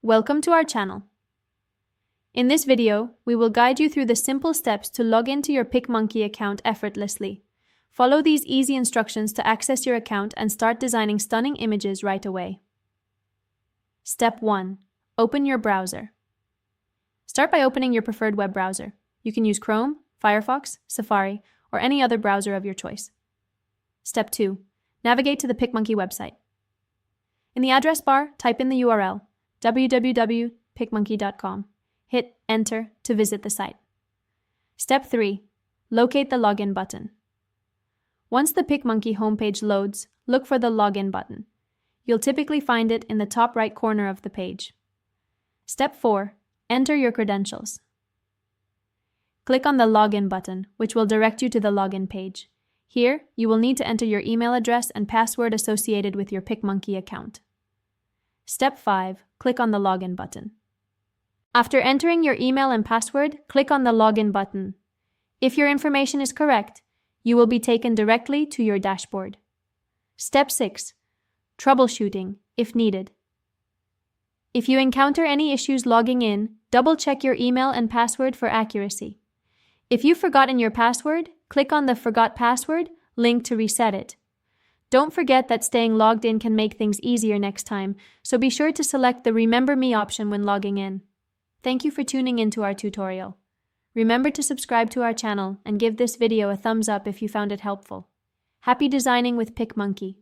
Welcome to our channel. In this video, we will guide you through the simple steps to log into your PicMonkey account effortlessly. Follow these easy instructions to access your account and start designing stunning images right away. Step 1. Open your browser. Start by opening your preferred web browser. You can use Chrome, Firefox, Safari, or any other browser of your choice. Step 2. Navigate to the PicMonkey website. In the address bar, type in the URL www.picmonkey.com. Hit Enter to visit the site. Step 3. Locate the login button. Once the PicMonkey homepage loads, look for the login button. You'll typically find it in the top right corner of the page. Step 4. Enter your credentials. Click on the login button, which will direct you to the login page. Here, you will need to enter your email address and password associated with your PicMonkey account. Step 5. Click on the login button. After entering your email and password, click on the login button. If your information is correct, you will be taken directly to your dashboard. Step 6. Troubleshooting, if needed. If you encounter any issues logging in, double-check your email and password for accuracy. If you've forgotten your password, click on the Forgot Password link to reset it. Don't forget that staying logged in can make things easier next time, so be sure to select the Remember Me option when logging in. Thank you for tuning into our tutorial. Remember to subscribe to our channel and give this video a thumbs up if you found it helpful. Happy designing with PicMonkey!